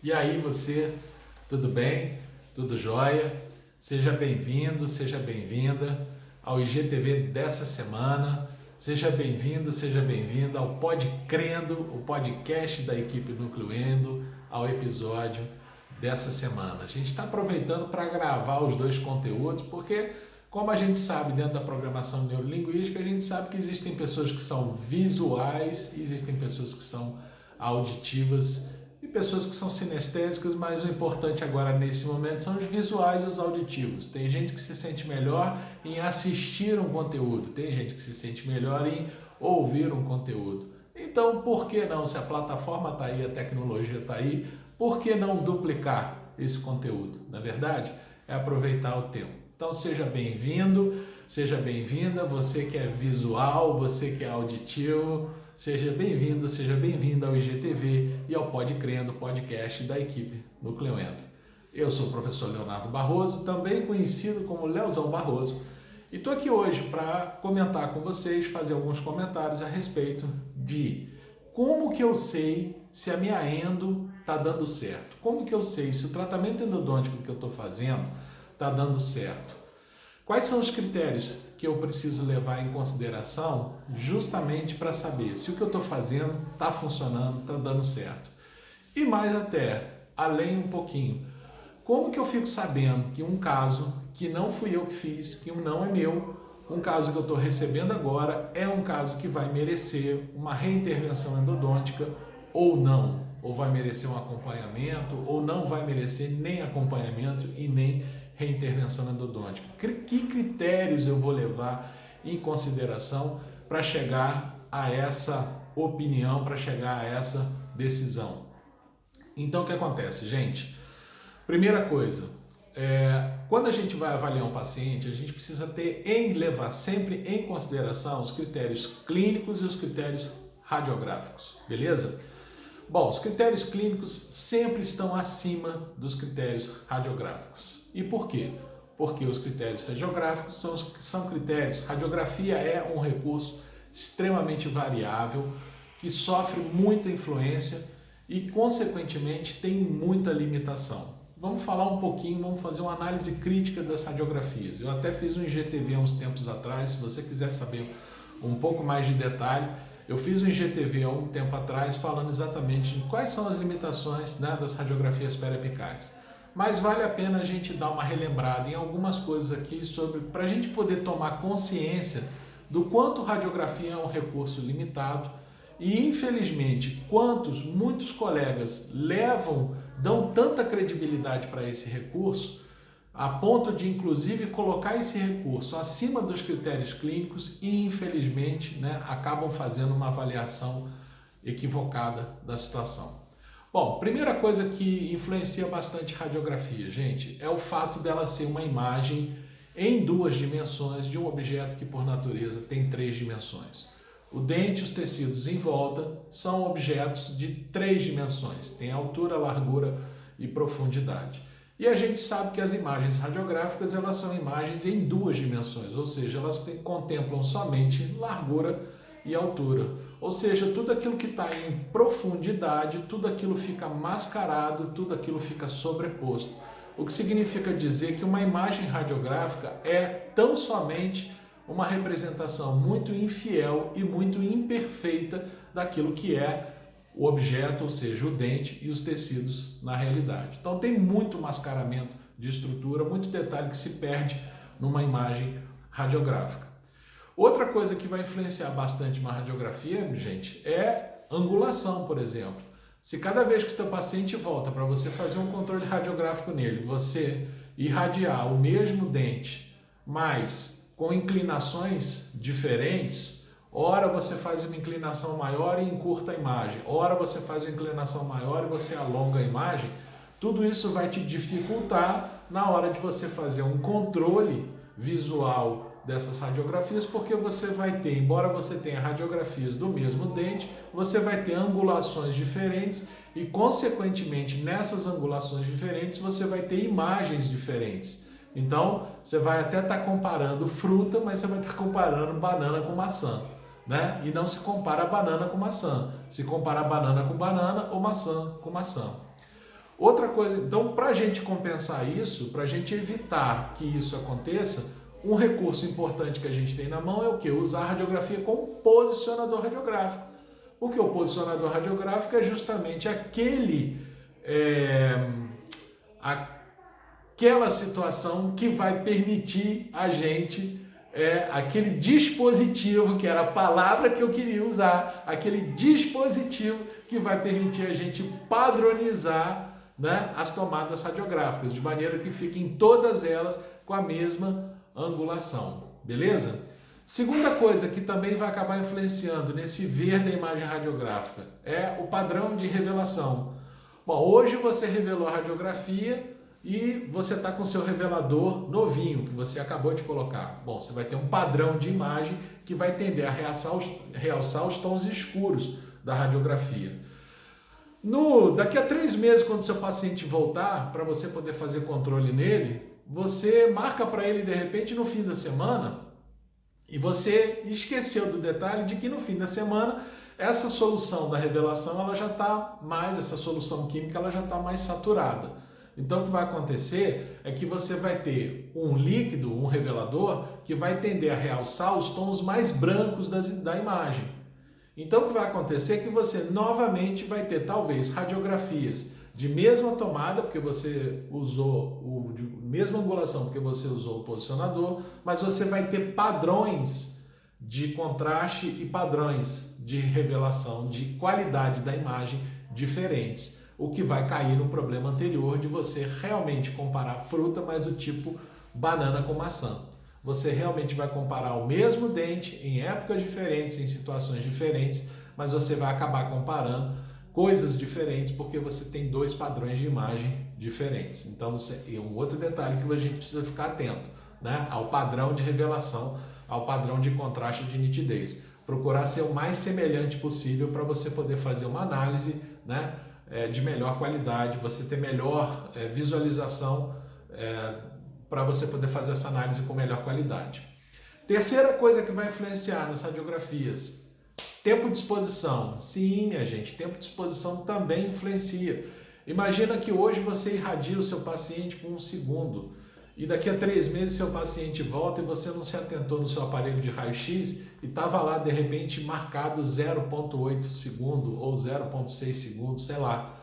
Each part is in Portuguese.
E aí você, tudo bem? Tudo jóia? Seja bem-vindo, seja bem-vinda ao IGTV dessa semana. Seja bem-vindo, seja bem-vinda ao Pod Crendo, o podcast da equipe Nucleando, ao episódio dessa semana. A gente está aproveitando para gravar os dois conteúdos, porque, como a gente sabe dentro da programação neurolinguística, a gente sabe que existem pessoas que são visuais e existem pessoas que são auditivas e pessoas que são sinestésicas, mas o importante agora nesse momento são os visuais e os auditivos. Tem gente que se sente melhor em assistir um conteúdo, tem gente que se sente melhor em ouvir um conteúdo. Então, por que não? Se a plataforma está aí, a tecnologia está aí, por que não duplicar esse conteúdo? Na verdade, é aproveitar o tempo. Então, seja bem-vindo, seja bem-vinda, você que é visual, você que é auditivo, seja bem-vindo, seja bem-vinda ao IGTV e ao Pod Crendo, podcast da equipe Nucleando. Eu sou o professor Leonardo Barroso, também conhecido como Leozão Barroso, e estou aqui hoje para comentar com vocês, fazer alguns comentários a respeito de como que eu sei se a minha endo está dando certo, como que eu sei se o tratamento endodôntico que eu estou fazendo está dando certo. Quais são os critérios que eu preciso levar em consideração justamente para saber se o que eu estou fazendo está funcionando, está dando certo? E mais até, além um pouquinho, como que eu fico sabendo que um caso que não fui eu que fiz, que não é meu, um caso que eu estou recebendo agora é um caso que vai merecer uma reintervenção endodôntica ou não? Ou vai merecer um acompanhamento, ou não vai merecer nem acompanhamento e nem reintervenção endodôntica. Que critérios eu vou levar em consideração para chegar a essa opinião, para chegar a essa decisão? Então, o que acontece, gente? Primeira coisa, quando a gente vai avaliar um paciente, a gente precisa levar sempre em consideração os critérios clínicos e os critérios radiográficos, beleza? Bom, os critérios clínicos sempre estão acima dos critérios radiográficos. E por quê? Porque os critérios radiográficos são critérios. Radiografia é um recurso extremamente variável, que sofre muita influência e, consequentemente, tem muita limitação. Vamos falar um pouquinho, vamos fazer uma análise crítica das radiografias. Eu até fiz um IGTV há uns tempos atrás, se você quiser saber um pouco mais de detalhe, eu fiz um IGTV há um tempo atrás falando exatamente de quais são as limitações, né, das radiografias periapicais. Mas vale a pena a gente dar uma relembrada em algumas coisas aqui para a gente poder tomar consciência do quanto radiografia é um recurso limitado e, infelizmente, muitos colegas dão tanta credibilidade para esse recurso a ponto de, inclusive, colocar esse recurso acima dos critérios clínicos e, infelizmente, né, acabam fazendo uma avaliação equivocada da situação. Bom, primeira coisa que influencia bastante radiografia, gente, é o fato dela ser uma imagem em 2 dimensões de um objeto que, por natureza, tem 3 dimensões. O dente e os tecidos em volta são objetos de 3 dimensões, tem altura, largura e profundidade. E a gente sabe que as imagens radiográficas elas são imagens em 2 dimensões, ou seja, elas contemplam somente largura e altura. Ou seja, tudo aquilo que está em profundidade, tudo aquilo fica mascarado, tudo aquilo fica sobreposto. O que significa dizer que uma imagem radiográfica é tão somente uma representação muito infiel e muito imperfeita daquilo que é o objeto, ou seja, o dente e os tecidos na realidade. Então tem muito mascaramento de estrutura, muito detalhe que se perde numa imagem radiográfica. Outra coisa que vai influenciar bastante uma radiografia, gente, é angulação, por exemplo. Se cada vez que o seu paciente volta para você fazer um controle radiográfico nele, você irradiar o mesmo dente, mas com inclinações diferentes, ora você faz uma inclinação maior e encurta a imagem, ora você faz uma inclinação maior e você alonga a imagem, tudo isso vai te dificultar na hora de você fazer um controle visual dessas radiografias, porque você vai ter, embora você tenha radiografias do mesmo dente, você vai ter angulações diferentes e, consequentemente, nessas angulações diferentes, você vai ter imagens diferentes. Então, você vai até estar comparando fruta, mas você vai estar comparando banana com maçã, né? E não se compara banana com maçã, se compara banana com banana ou maçã com maçã. Outra coisa, então, para a gente compensar isso, para a gente evitar que isso aconteça, um recurso importante que a gente tem na mão é o quê? Usar a radiografia como posicionador radiográfico. O que é o posicionador radiográfico? É justamente aquela situação que vai permitir a gente, aquele dispositivo, que era a palavra que eu queria usar, aquele dispositivo que vai permitir a gente padronizar, né, as tomadas radiográficas, de maneira que fiquem todas elas com a mesma angulação, beleza? Segunda coisa que também vai acabar influenciando nesse ver da imagem radiográfica é o padrão de revelação. Bom, hoje você revelou a radiografia e você está com o seu revelador novinho, que você acabou de colocar. Bom, você vai ter um padrão de imagem que vai tender a realçar os tons escuros da radiografia. Daqui a 3 meses, quando seu paciente voltar, para você poder fazer controle nele, você marca para ele de repente no fim da semana e você esqueceu do detalhe de que no fim da semana essa solução da revelação ela já está mais, essa solução química ela já está mais saturada. Então o que vai acontecer é que você vai ter um líquido, um revelador, que vai tender a realçar os tons mais brancos da imagem. Então o que vai acontecer é que você novamente vai ter talvez radiografias de mesma tomada, porque você usou de mesma angulação, porque você usou o posicionador, mas você vai ter padrões de contraste e padrões de revelação, de qualidade da imagem diferentes, o que vai cair no problema anterior de você realmente comparar fruta, mas o tipo banana com maçã. Você realmente vai comparar o mesmo dente em épocas diferentes, em situações diferentes, mas você vai acabar comparando coisas diferentes porque você tem 2 padrões de imagem diferentes. Então, um outro detalhe que a gente precisa ficar atento, né, ao padrão de revelação, ao padrão de contraste e de nitidez. Procurar ser o mais semelhante possível para você poder fazer uma análise, né, de melhor qualidade, você ter melhor visualização, para você poder fazer essa análise com melhor qualidade. Terceira coisa que vai influenciar nas radiografias, tempo de exposição. Sim, minha gente, tempo de exposição também influencia. Imagina que hoje você irradia o seu paciente por 1 segundo e daqui a 3 meses seu paciente volta e você não se atentou no seu aparelho de raio-x e estava lá de repente marcado 0,8 segundo ou 0,6 segundos, sei lá.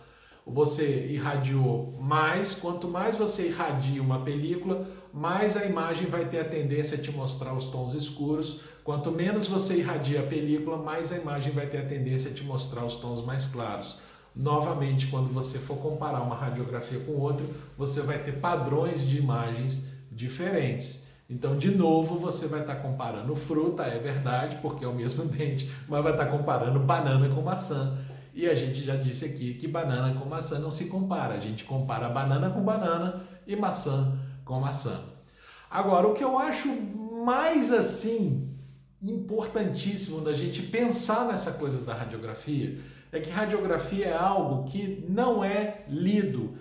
Você irradiou mais, quanto mais você irradia uma película, mais a imagem vai ter a tendência a te mostrar os tons escuros. Quanto menos você irradia a película, mais a imagem vai ter a tendência a te mostrar os tons mais claros. Novamente, quando você for comparar uma radiografia com outra, você vai ter padrões de imagens diferentes. Então, de novo, você vai estar comparando fruta, é verdade, porque é o mesmo dente, mas vai estar comparando banana com maçã. E a gente já disse aqui que banana com maçã não se compara. A gente compara banana com banana e maçã com maçã. Agora, o que eu acho mais assim importantíssimo da gente pensar nessa coisa da radiografia é que radiografia é algo que não é lido.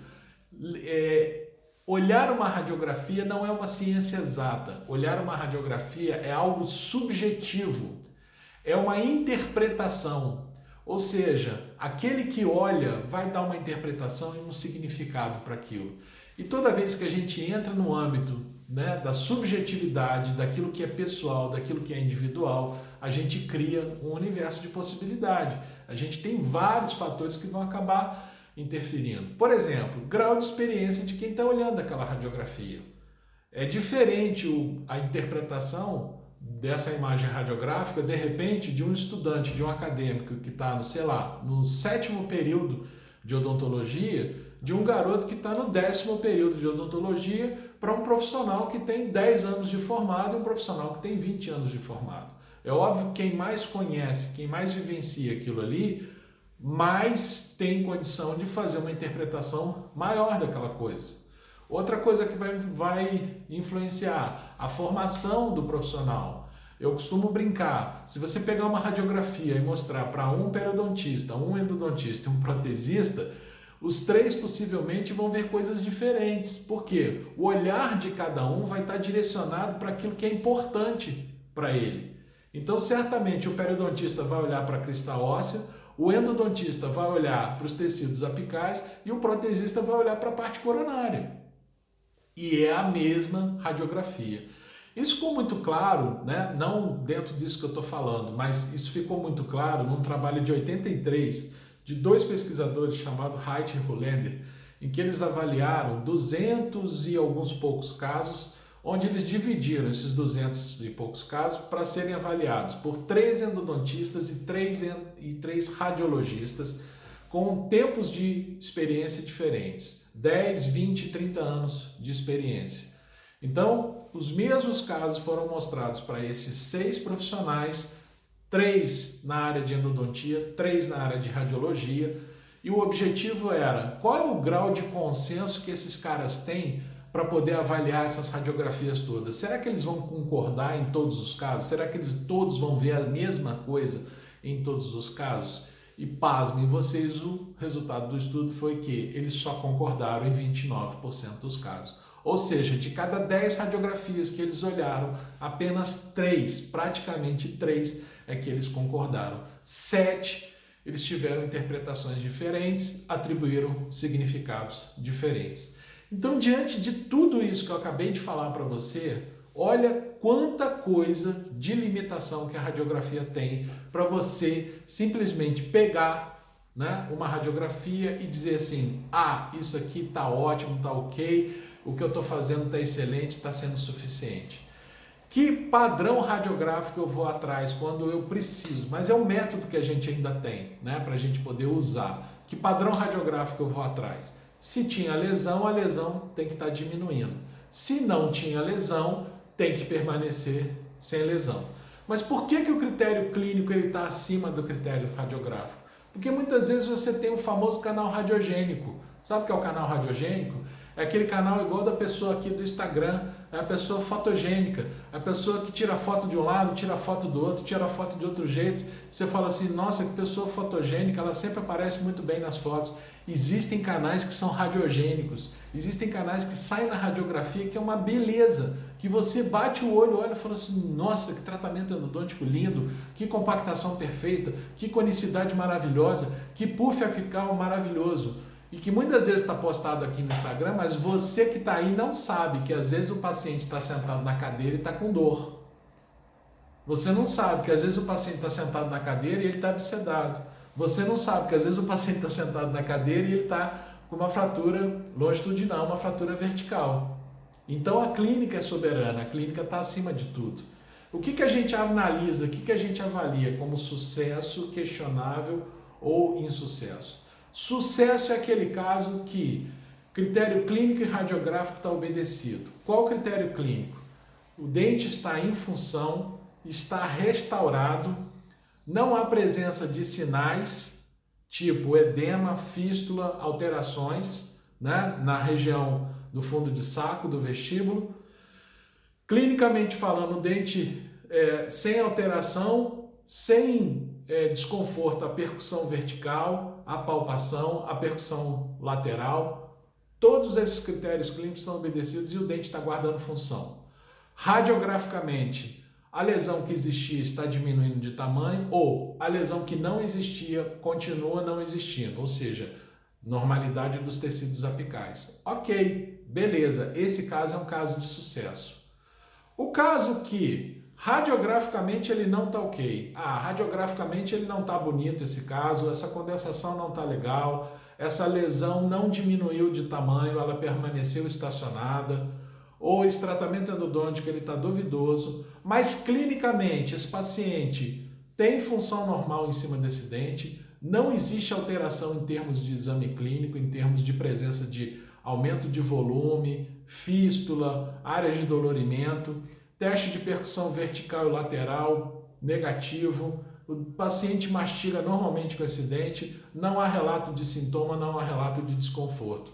Olhar uma radiografia não é uma ciência exata. Olhar uma radiografia é algo subjetivo. É uma interpretação. Ou seja, aquele que olha vai dar uma interpretação e um significado para aquilo. E toda vez que a gente entra no âmbito, né, da subjetividade, daquilo que é pessoal, daquilo que é individual, a gente cria um universo de possibilidade. A gente tem vários fatores que vão acabar interferindo. Por exemplo, grau de experiência de quem está olhando aquela radiografia. É diferente a interpretação dessa imagem radiográfica, de repente, de um estudante, de um acadêmico que está, sei lá, no 7º período de odontologia, de um garoto que está no 10º período de odontologia, para um profissional que tem 10 anos de formado e um profissional que tem 20 anos de formado. É óbvio que quem mais conhece, quem mais vivencia aquilo ali, mais tem condição de fazer uma interpretação maior daquela coisa. Outra coisa que vai influenciar, a formação do profissional. Eu costumo brincar, se você pegar uma radiografia e mostrar para um periodontista, um endodontista e um protesista, os 3 possivelmente vão ver coisas diferentes. Por quê? O olhar de cada um vai estar direcionado para aquilo que é importante para ele. Então, certamente, o periodontista vai olhar para a crista óssea, O endodontista vai olhar para os tecidos apicais e o protesista vai olhar para a parte coronária. E é a mesma radiografia. Isso ficou muito claro, né? Não dentro disso que eu estou falando, mas isso ficou muito claro num trabalho de 83 de dois pesquisadores chamados Haidt e Hollander, em que eles avaliaram 200 e alguns poucos casos, onde eles dividiram esses 200 e poucos casos para serem avaliados por 3 endodontistas e 3 radiologistas com tempos de experiência diferentes, 10, 20, 30 anos de experiência. Então, os mesmos casos foram mostrados para esses 6 profissionais, 3 na área de endodontia, 3 na área de radiologia, e o objetivo era qual é o grau de consenso que esses caras têm para poder avaliar essas radiografias todas. Será que eles vão concordar em todos os casos? Será que eles todos vão ver a mesma coisa em todos os casos? E pasmem vocês, o resultado do estudo foi que eles só concordaram em 29% dos casos. Ou seja, de cada 10 radiografias que eles olharam, apenas 3, praticamente 3, é que eles concordaram. 7, eles tiveram interpretações diferentes, atribuíram significados diferentes. Então, diante de tudo isso que eu acabei de falar para você, olha quanta coisa de limitação que a radiografia tem para você simplesmente pegar, né, uma radiografia e dizer assim, isso aqui está ótimo, está ok, o que eu estou fazendo está excelente, está sendo suficiente. Que padrão radiográfico eu vou atrás quando eu preciso? Mas é um método que a gente ainda tem, né, para a gente poder usar. Que padrão radiográfico eu vou atrás? Se tinha lesão, a lesão tem que estar diminuindo. Se não tinha lesão, tem que permanecer sem lesão. Mas por que o critério clínico está acima do critério radiográfico? Porque muitas vezes você tem o famoso canal radiogênico. Sabe o que é o canal radiogênico? É aquele canal igual da pessoa aqui do Instagram, é a pessoa fotogênica, a pessoa que tira foto de um lado, tira foto do outro, tira foto de outro jeito. Você fala assim, nossa, que pessoa fotogênica, ela sempre aparece muito bem nas fotos. Existem canais que são radiogênicos, existem canais que saem na radiografia, que é uma beleza, que você bate o olho, olha e fala assim, nossa, que tratamento endodôntico lindo, que compactação perfeita, que conicidade maravilhosa, que puff apical maravilhoso. E que muitas vezes está postado aqui no Instagram, mas você que está aí não sabe que às vezes o paciente está sentado na cadeira e está com dor. Você não sabe que às vezes o paciente está sentado na cadeira e ele está abscedado. Você não sabe que às vezes o paciente está sentado na cadeira e ele está com uma fratura longitudinal, uma fratura vertical. Então a clínica é soberana, a clínica está acima de tudo. O que a gente analisa, o que a gente avalia como sucesso, questionável ou insucesso? Sucesso é aquele caso que critério clínico e radiográfico está obedecido. Qual o critério clínico? O dente está em função, está restaurado, não há presença de sinais, tipo edema, fístula, alterações, né, na região do fundo de saco, do vestíbulo. Clinicamente falando, o dente sem alteração, sem desconforto, a percussão vertical, a palpação, a percussão lateral, todos esses critérios clínicos são obedecidos e o dente está guardando função. Radiograficamente, a lesão que existia está diminuindo de tamanho ou a lesão que não existia continua não existindo, ou seja, normalidade dos tecidos apicais. Ok, beleza, esse caso é um caso de sucesso. O caso que radiograficamente ele não está ok. Radiograficamente ele não está bonito esse caso, essa condensação não está legal, essa lesão não diminuiu de tamanho, ela permaneceu estacionada, ou esse tratamento endodôntico ele está duvidoso, mas clinicamente esse paciente tem função normal em cima desse dente, não existe alteração em termos de exame clínico, em termos de presença de aumento de volume, fístula, áreas de dolorimento, teste de percussão vertical e lateral negativo, o paciente mastiga normalmente com esse dente, não há relato de sintoma, não há relato de desconforto.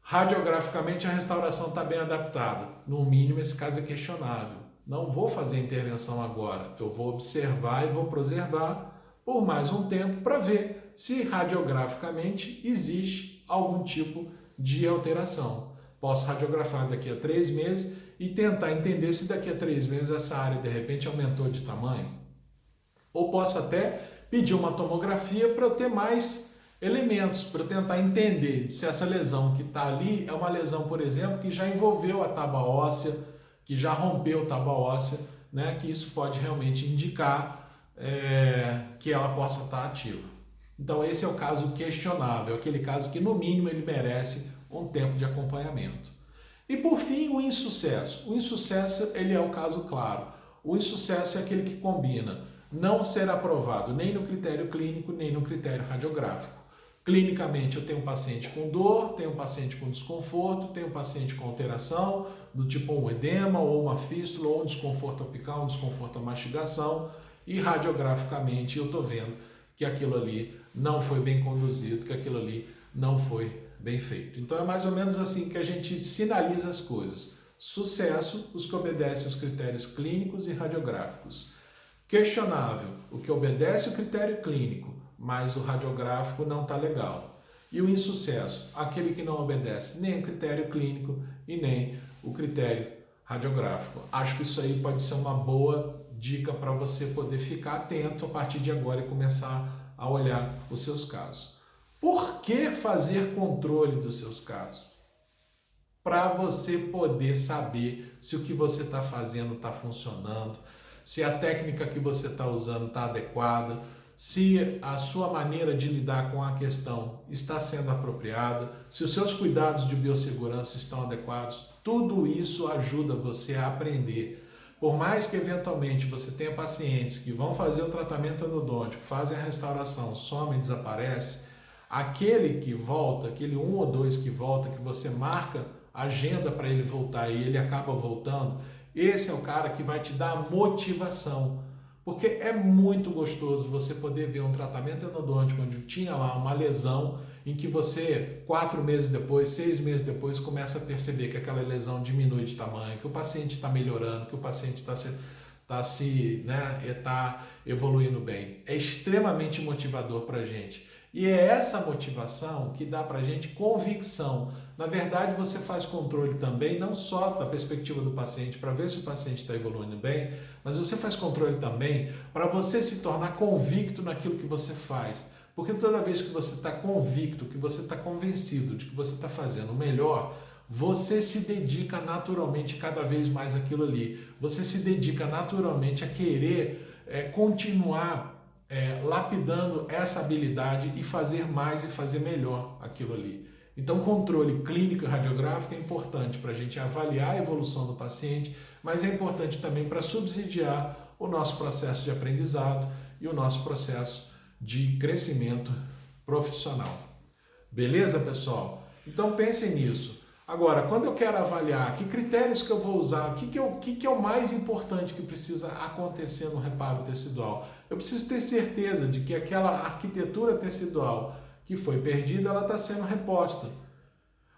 Radiograficamente a restauração está bem adaptada, no mínimo esse caso é questionável. Não vou fazer intervenção agora, eu vou observar e vou preservar por mais um tempo para ver se radiograficamente existe algum tipo de alteração. Posso radiografar daqui a 3 meses e tentar entender se daqui a 3 meses essa área de repente aumentou de tamanho. Ou posso até pedir uma tomografia para eu ter mais elementos, para eu tentar entender se essa lesão que está ali é uma lesão, por exemplo, que já envolveu a tábua óssea, que já rompeu a tábua óssea, né? Que isso pode realmente indicar que ela possa estar ativa. Então esse é o caso questionável, aquele caso que no mínimo ele merece um tempo de acompanhamento. E por fim, o insucesso. O insucesso ele é o caso claro. O insucesso é aquele que combina não ser aprovado nem no critério clínico, nem no critério radiográfico. Clinicamente eu tenho um paciente com dor, tenho um paciente com desconforto, tenho um paciente com alteração do tipo um edema ou uma fístula ou um desconforto apical, um desconforto à mastigação, e radiograficamente eu estou vendo que aquilo ali não foi bem conduzido, que aquilo ali não foi bem feito. Então é mais ou menos assim que a gente sinaliza as coisas. Sucesso, os que obedecem aos critérios clínicos e radiográficos. Questionável, o que obedece o critério clínico, mas o radiográfico não está legal. E o insucesso, aquele que não obedece nem o critério clínico e nem o critério radiográfico. Acho que isso aí pode ser uma boa dica para você poder ficar atento a partir de agora e começar a olhar os seus casos. Por que fazer controle dos seus casos? Para você poder saber se o que você está fazendo está funcionando, se a técnica que você está usando está adequada, se a sua maneira de lidar com a questão está sendo apropriada, se os seus cuidados de biossegurança estão adequados. Tudo isso ajuda você a aprender. Por mais que eventualmente você tenha pacientes que vão fazer o tratamento endodôntico, fazem a restauração, somem e desaparece, aquele que volta, aquele 1 ou 2 que volta, que você marca agenda para ele voltar e ele acaba voltando, esse é o cara que vai te dar motivação. Porque é muito gostoso você poder ver um tratamento endodôntico onde tinha lá uma lesão em que você, 4 meses depois, 6 meses depois, começa a perceber que aquela lesão diminui de tamanho, que o paciente está melhorando, que o paciente está evoluindo bem. É extremamente motivador para a gente. E é essa motivação que dá para a gente convicção. Na verdade, você faz controle também, não só da perspectiva do paciente, para ver se o paciente está evoluindo bem, mas você faz controle também para você se tornar convicto naquilo que você faz. Porque toda vez que você está convicto, que você está convencido de que você está fazendo o melhor, você se dedica naturalmente cada vez mais àquilo ali. Você se dedica naturalmente a querer continuar lapidando essa habilidade e fazer mais e fazer melhor aquilo ali. Então, controle clínico e radiográfico é importante para a gente avaliar a evolução do paciente, mas é importante também para subsidiar o nosso processo de aprendizado e o nosso processo de crescimento profissional. Beleza, pessoal? Então, pensem nisso. Agora, quando eu quero avaliar que critérios que eu vou usar, o que é o mais importante que precisa acontecer no reparo tecidual? Eu preciso ter certeza de que aquela arquitetura tecidual que foi perdida, ela está sendo reposta.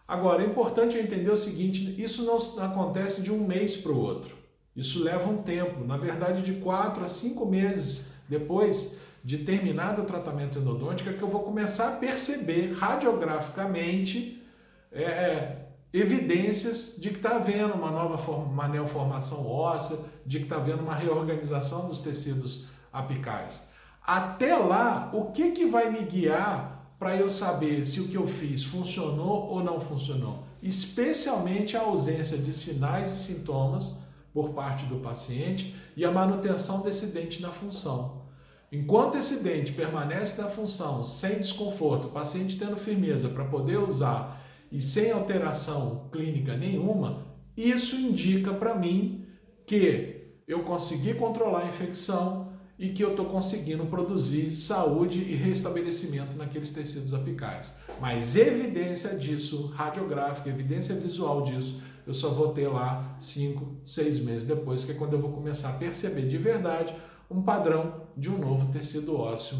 Agora, é importante eu entender o seguinte, isso não acontece de um mês para o outro. Isso leva um tempo, na verdade de 4 a 5 meses depois de terminado o tratamento endodôntico, é que eu vou começar a perceber radiograficamente evidências de que está havendo uma neoformação óssea, de que está havendo uma reorganização dos tecidos apicais. Até lá, o que vai me guiar para eu saber se o que eu fiz funcionou ou não funcionou? Especialmente a ausência de sinais e sintomas por parte do paciente e a manutenção desse dente na função. Enquanto esse dente permanece na função, sem desconforto, o paciente tendo firmeza para poder usar e sem alteração clínica nenhuma, isso indica para mim que eu consegui controlar a infecção e que eu estou conseguindo produzir saúde e restabelecimento naqueles tecidos apicais. Mas evidência disso, radiográfica, evidência visual disso, eu só vou ter lá 5, 6 meses depois, que é quando eu vou começar a perceber de verdade um padrão de um novo tecido ósseo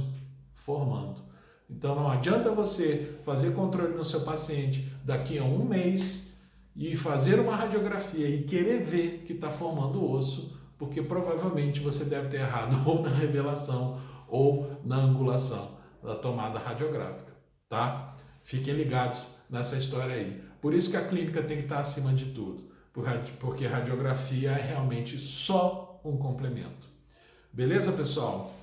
formando. Então não adianta você fazer controle no seu paciente daqui a 1 mês e fazer uma radiografia e querer ver que está formando osso, porque provavelmente você deve ter errado ou na revelação ou na angulação da tomada radiográfica, tá? Fiquem ligados nessa história aí. Por isso que a clínica tem que estar acima de tudo, porque a radiografia é realmente só um complemento. Beleza, pessoal?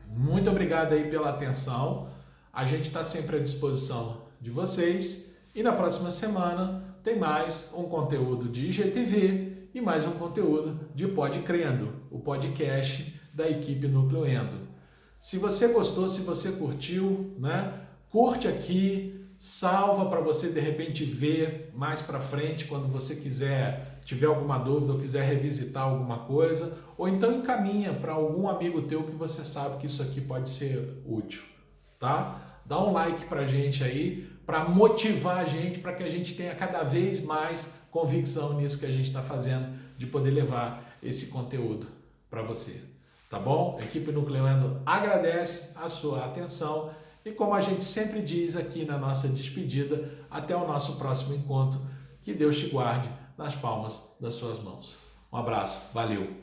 Muito obrigado aí pela atenção. A gente está sempre à disposição de vocês. E na próxima semana tem mais um conteúdo de IGTV e mais um conteúdo de Pod Crendo, o podcast da equipe Núcleo Endo. Se você gostou, se você curtiu, né? Curte aqui, salva para você de repente ver mais para frente quando você tiver alguma dúvida ou quiser revisitar alguma coisa, ou então encaminha para algum amigo teu que você sabe que isso aqui pode ser útil, tá? Dá um like pra gente aí, para motivar a gente, para que a gente tenha cada vez mais convicção nisso que a gente está fazendo, de poder levar esse conteúdo para você. Tá bom? A equipe Núcleo Endo agradece a sua atenção e, como a gente sempre diz aqui na nossa despedida, até o nosso próximo encontro. Que Deus te guarde nas palmas das suas mãos. Um abraço, valeu!